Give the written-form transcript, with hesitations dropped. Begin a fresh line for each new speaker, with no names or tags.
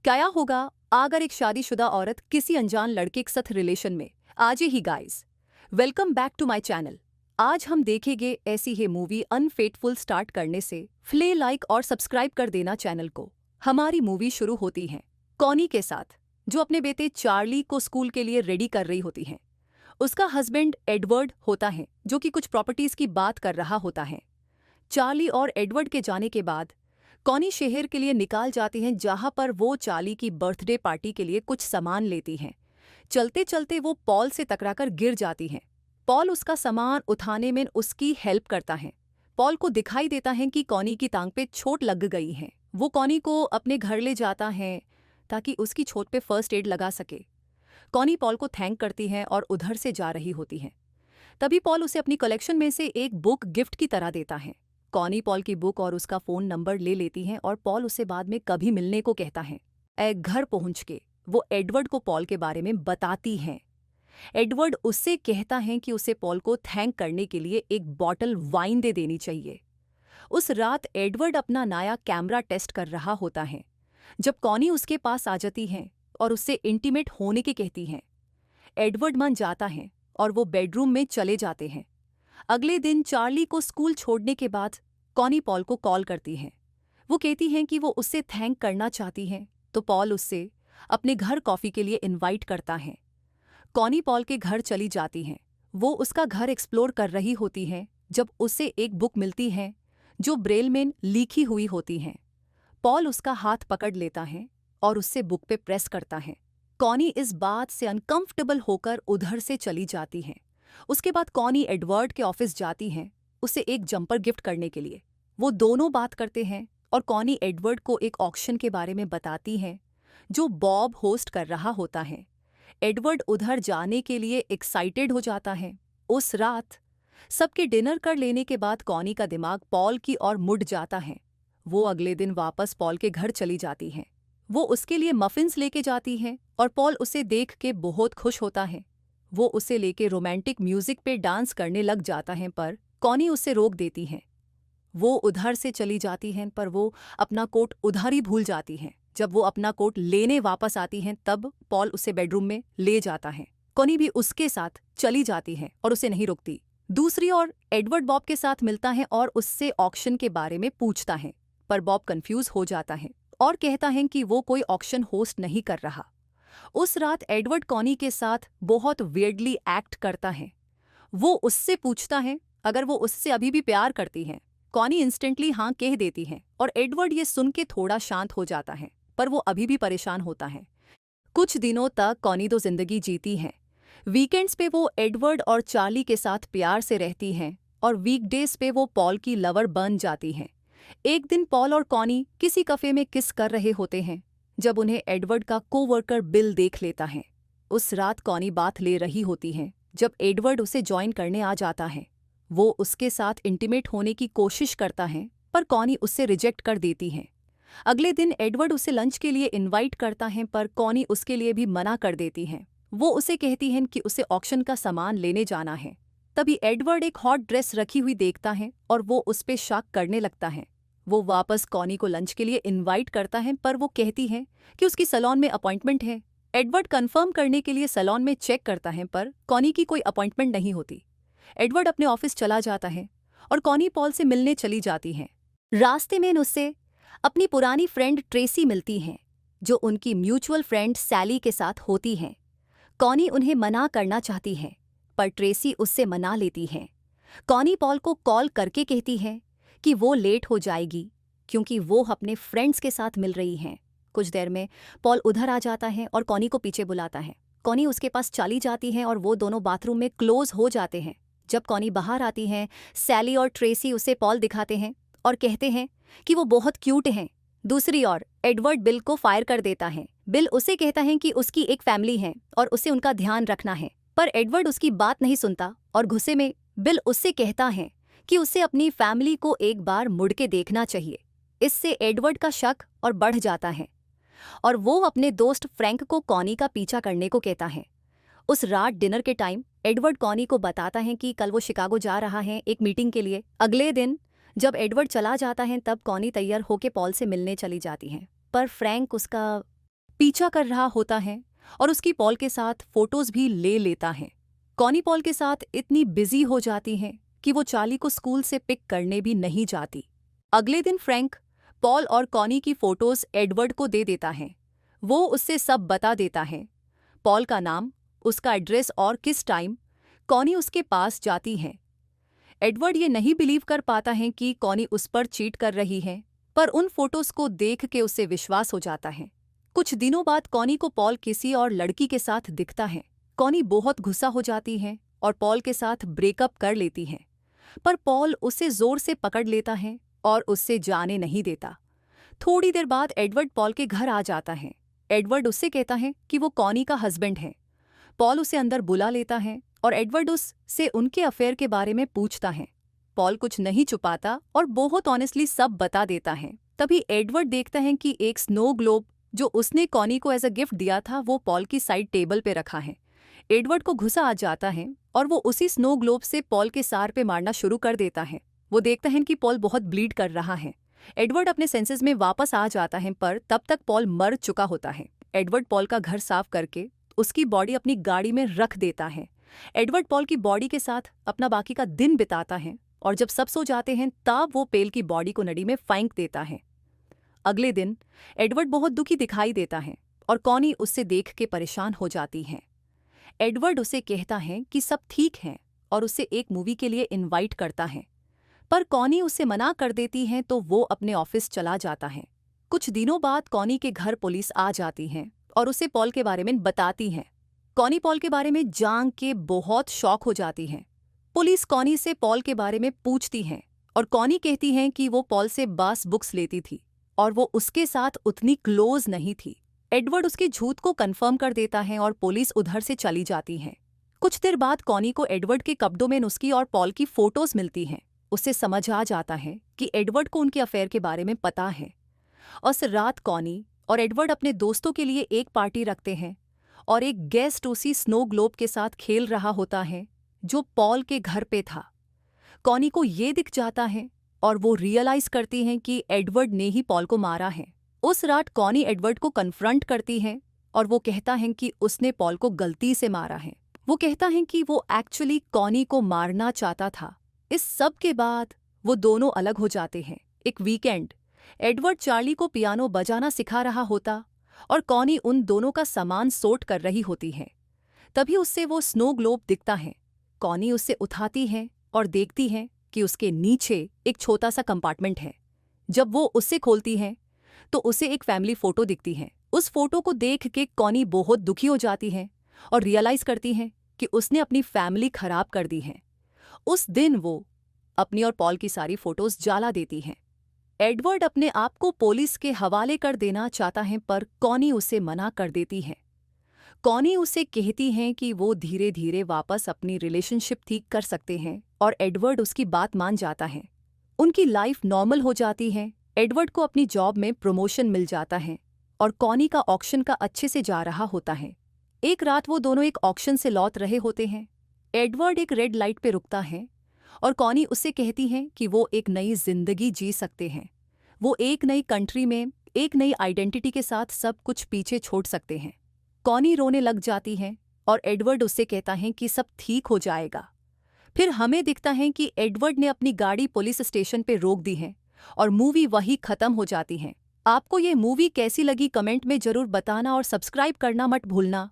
क्या होगा अगर एक शादीशुदा औरत किसी अनजान लड़के के साथ रिलेशन में आ जाए ही guys. Welcome back to my channel. आज हम देखेंगे ऐसी ही मूवी अनफेटफुल। स्टार्ट करने से प्ले लाइक और सब्सक्राइब कर देना चैनल को। हमारी मूवी शुरू होती है कॉनी के साथ, जो अपने बेटे चार्ली को स्कूल के लिए रेडी कर रही होती है। उसका हस्बैंड एडवर्ड होता है जो कि कुछ प्रॉपर्टीज की बात कर रहा होता है। चार्ली और एडवर्ड के जाने के बाद कॉनी शहर के लिए निकाल जाती हैं, जहां पर वो चार्ली की बर्थडे पार्टी के लिए कुछ सामान लेती हैं। चलते चलते वो पॉल से टकराकर गिर जाती हैं। पॉल उसका सामान उठाने में उसकी हेल्प करता है। पॉल को दिखाई देता है कि कॉनी की टांग पे चोट लग गई है। वो कॉनी को अपने घर ले जाता है ताकि उसकी चोट पे फर्स्ट एड लगा सके। कॉनी पॉल को थैंक करती है और उधर से जा रही होती है। तभी पॉल उसे अपनी कलेक्शन में से एक बुक गिफ्ट की तरह देता है। कॉनी पॉल की बुक और उसका फोन नंबर ले लेती है और पॉल उसे बाद में कभी मिलने को कहता है। घर पहुंच के वो एडवर्ड को पॉल के बारे में बताती हैं। एडवर्ड उससे कहता है कि उसे पॉल को थैंक करने के लिए एक बॉटल वाइन दे देनी चाहिए। उस रात एडवर्ड अपना नया कैमरा टेस्ट कर रहा होता है जब कॉनी उसके पास आ जाती है और उससे इंटीमेट होने के कहती है। एडवर्ड मान जाता है और वो बेडरूम में चले जाते हैं। अगले दिन चार्ली को स्कूल छोड़ने के बाद कॉनी पॉल को कॉल करती है। वो कहती हैं कि वो उससे थैंक करना चाहती हैं, तो पॉल उससे अपने घर कॉफ़ी के लिए इनवाइट करता है। कॉनी पॉल के घर चली जाती हैं। वो उसका घर एक्सप्लोर कर रही होती हैं जब उसे एक बुक मिलती है जो ब्रेल में लिखी हुई होती है। पॉल उसका हाथ पकड़ लेता है और उससे बुक पे प्रेस करता है। कॉनी इस बात से अनकंफर्टेबल होकर उधर से चली जाती है। उसके बाद कॉनी एडवर्ड के ऑफिस जाती हैं उसे एक जंपर गिफ्ट करने के लिए। वो दोनों बात करते हैं और कॉनी एडवर्ड को एक ऑक्शन के बारे में बताती है जो बॉब होस्ट कर रहा होता है। एडवर्ड उधर जाने के लिए एक्साइटेड हो जाता है। उस रात सबके डिनर कर लेने के बाद कॉनी का दिमाग पॉल की ओर मुड़ जाता है। वो अगले दिन वापस पॉल के घर चली जाती है। वो उसके लिए मफिन्स लेके जाती है और पॉल उसे देख के बहुत खुश होता है। वो उसे लेके रोमांटिक म्यूजिक पे डांस करने लग जाता है, पर कॉनी उसे रोक देती है। वो उधर से चली जाती हैं पर वो अपना कोट उधर ही भूल जाती हैं। जब वो अपना कोट लेने वापस आती हैं तब पॉल उसे बेडरूम में ले जाता है। कॉनी भी उसके साथ चली जाती है और उसे नहीं रोकती। दूसरी ओर एडवर्ड बॉब के साथ मिलता है और उससे ऑक्शन के बारे में पूछता है, पर बॉब कंफ्यूज हो जाता है और कहता है कि वो कोई ऑक्शन होस्ट नहीं कर रहा। उस रात एडवर्ड कॉनी के साथ बहुत वियर्डली एक्ट करता है। वो उससे पूछता है अगर वो उससे अभी भी प्यार करती है। कॉनी इंस्टेंटली हाँ कह देती है और एडवर्ड ये सुन के थोड़ा शांत हो जाता है, पर वो अभी भी परेशान होता है। कुछ दिनों तक कॉनी तो जिंदगी जीती है। वीकेंड्स पे वो एडवर्ड और चार्ली के साथ प्यार से रहती हैं और वीकडेज पे वो पॉल की लवर बन जाती हैं। एक दिन पॉल और कॉनी किसी कैफे में किस कर रहे होते हैं जब उन्हें एडवर्ड का कोवर्कर बिल देख लेता है। उस रात कॉनी बात ले रही होती है जब एडवर्ड उसे ज्वाइन करने आ जाता है। वो उसके साथ इंटीमेट होने की कोशिश करता है पर कॉनी उससे रिजेक्ट कर देती है। अगले दिन एडवर्ड उसे लंच के लिए इनवाइट करता है पर कॉनी उसके लिए भी मना कर देती है। वो उसे कहती है कि उसे ऑक्शन का सामान लेने जाना है। तभी एडवर्ड एक हॉट ड्रेस रखी हुई देखता है और वो उस पे शक करने लगता है। वो वापस कॉनी को लंच के लिए इनवाइट करता है पर वो कहती है कि उसकी सैलून में अपॉइंटमेंट है। एडवर्ड कंफर्म करने के लिए सैलून में चेक करता है पर कॉनी की कोई अपॉइंटमेंट नहीं होती। एडवर्ड अपने ऑफिस चला जाता है और कॉनी पॉल से मिलने चली जाती है। रास्ते में उससे अपनी पुरानी फ्रेंड ट्रेसी मिलती हैं जो उनकी म्यूचुअल फ्रेंड सैली के साथ होती हैं। कॉनी उन्हें मना करना चाहती है पर ट्रेसी उससे मना लेती है। कॉनी पॉल को कॉल करके कहती है कि वो लेट हो जाएगी क्योंकि वो अपने फ्रेंड्स के साथ मिल रही हैं। कुछ देर में पॉल उधर आ जाता है और कॉनी को पीछे बुलाता है। कॉनी उसके पास चली जाती है और वो दोनों बाथरूम में क्लोज हो जाते हैं। जब कॉनी बाहर आती है, सैली और ट्रेसी उसे पॉल दिखाते हैं और कहते हैं कि वो बहुत क्यूट हैं। दूसरी ओर एडवर्ड बिल को फायर कर देता है। बिल उसे कहता है कि उसकी एक फैमिली है और उसे उनका ध्यान रखना है, पर एडवर्ड उसकी बात नहीं सुनता और गुस्से में बिल उससे कहता है कि उसे अपनी फैमिली को एक बार मुड़ के देखना चाहिए। इससे एडवर्ड का शक और बढ़ जाता है और वो अपने दोस्त फ्रैंक को कॉनी का पीछा करने को कहता है। उस रात डिनर के टाइम एडवर्ड कॉनी को बताता है कि कल वो शिकागो जा रहा है एक मीटिंग के लिए। अगले दिन जब एडवर्ड चला जाता है तब कॉनी तैयार होके पॉल से मिलने चली जाती है, पर फ्रैंक उसका पीछा कर रहा होता है और उसकी पॉल के साथ फोटोज भी ले लेता है। कॉनी पॉल के साथ इतनी बिजी हो जाती है कि वो चार्ली को स्कूल से पिक करने भी नहीं जाती। अगले दिन फ्रैंक पॉल और कॉनी की फोटोज एडवर्ड को दे देता है। वो उससे सब बता देता है, पॉल का नाम, उसका एड्रेस और किस टाइम कॉनी उसके पास जाती है। एडवर्ड ये नहीं बिलीव कर पाता है कि कॉनी उस पर चीट कर रही है, पर उन फोटोज को देख के उसे विश्वास हो जाता है। कुछ दिनों बाद कॉनी को पॉल किसी और लड़की के साथ दिखता है। कॉनी बहुत गुस्सा हो जाती है और पॉल के साथ ब्रेकअप कर लेती है, पर पॉल उसे जोर से पकड़ लेता है और उससे जाने नहीं देता। थोड़ी देर बाद एडवर्ड पॉल के घर आ जाता है। एडवर्ड उससे कहता है कि वो कॉनी का हस्बैंड है। पॉल उसे अंदर बुला लेता है और एडवर्ड उससे उनके अफेयर के बारे में पूछता है। पॉल कुछ नहीं छुपाता और बहुत ऑनेस्टली सब बता देता है। तभी एडवर्ड देखता है कि एक स्नो ग्लोब जो उसने कॉनी को एज अ गिफ्ट दिया था वो पॉल की साइड टेबल पे रखा है। एडवर्ड को गुस्सा आ जाता है और वो उसी स्नो ग्लोब से पॉल के सार पे मारना शुरू कर देता है। वो देखता है कि पॉल बहुत ब्लीड कर रहा है। एडवर्ड अपने सेंसेस में वापस आ जाता है, पर तब तक पॉल मर चुका होता है। एडवर्ड पॉल का घर साफ करके उसकी बॉडी अपनी गाड़ी में रख देता है। एडवर्ड पॉल की बॉडी के साथ अपना बाकी का दिन बिताता है और जब सब सो जाते हैं तब वो पेल की बॉडी को नदी में फेंक देता है। अगले दिन एडवर्ड बहुत दुखी दिखाई देता है और कॉनी उससे देख के परेशान हो जाती है। एडवर्ड उसे कहता है कि सब ठीक है और उसे एक मूवी के लिए इनवाइट करता है, पर कॉनी उसे मना कर देती है तो वो अपने ऑफिस चला जाता है। कुछ दिनों बाद कॉनी के घर पुलिस आ जाती है और उसे पॉल के बारे में बताती है। कॉनी पॉल के बारे में जान के बहुत शॉक हो जाती है। पुलिस कॉनी से पॉल के बारे में पूछती है और कॉनी कहती है कि वो पॉल से बस बुक्स लेती थी और वो उसके साथ उतनी क्लोज नहीं थी। एडवर्ड उसके झूठ को कंफर्म कर देता है और पुलिस उधर से चली जाती है। कुछ देर बाद कॉनी को एडवर्ड के कपड़ों में नुस्की और पॉल की फोटोज मिलती हैं। उसे समझ आ जाता है कि एडवर्ड को उनके अफेयर के बारे में पता है। उस रात कॉनी और एडवर्ड अपने दोस्तों के लिए एक पार्टी रखते हैं और एक गेस्ट उसी स्नो ग्लोब के साथ खेल रहा होता है जो पॉल के घर पे था। कॉनी को ये दिख जाता है और वो रियलाइज करती है कि एडवर्ड ने ही पॉल को मारा है। उस रात कॉनी एडवर्ड को कन्फ्रंट करती है और वो कहता है कि उसने पॉल को गलती से मारा है। वो कहता है कि वो एक्चुअली कॉनी को मारना चाहता था। इस सब के बाद वो दोनों अलग हो जाते हैं। एक वीकेंड एडवर्ड चार्ली को पियानो बजाना सिखा रहा होता और कॉनी उन दोनों का सामान सोर्ट कर रही होती है। तभी उससे वो स्नो ग्लोब दिखता है। कॉनी उससे उठाती है और देखती है कि उसके नीचे एक छोटा सा कंपार्टमेंट है। जब वो उससे खोलती है तो उसे एक फैमिली फोटो दिखती है। उस फोटो को देख के कॉनी बहुत दुखी हो जाती है और रियलाइज करती है कि उसने अपनी फैमिली खराब कर दी है। उस दिन वो अपनी और पॉल की सारी फोटोज जला देती है। एडवर्ड अपने आप को पुलिस के हवाले कर देना चाहता है, पर कॉनी उसे मना कर देती है। कॉनी उसे कहती है कि वो धीरे धीरे वापस अपनी रिलेशनशिप ठीक कर सकते हैं और एडवर्ड उसकी बात मान जाता है। उनकी लाइफ नॉर्मल हो जाती है। एडवर्ड को अपनी जॉब में प्रमोशन मिल जाता है और कॉनी का ऑक्शन का अच्छे से जा रहा होता है। एक रात वो दोनों एक ऑक्शन से लौट रहे होते हैं। एडवर्ड एक रेड लाइट पे रुकता है और कॉनी उससे कहती है कि वो एक नई जिंदगी जी सकते हैं। वो एक नई कंट्री में एक नई आइडेंटिटी के साथ सब कुछ पीछे छोड़ सकते हैं। कॉनी रोने लग जाती है और एडवर्ड उससे कहता है कि सब ठीक हो जाएगा। फिर हमें दिखता है कि एडवर्ड ने अपनी गाड़ी पुलिस स्टेशन पे रोक दी है और मूवी वही खत्म हो जाती है। आपको ये मूवी कैसी लगी कमेंट में जरूर बताना और सब्सक्राइब करना मत भूलना।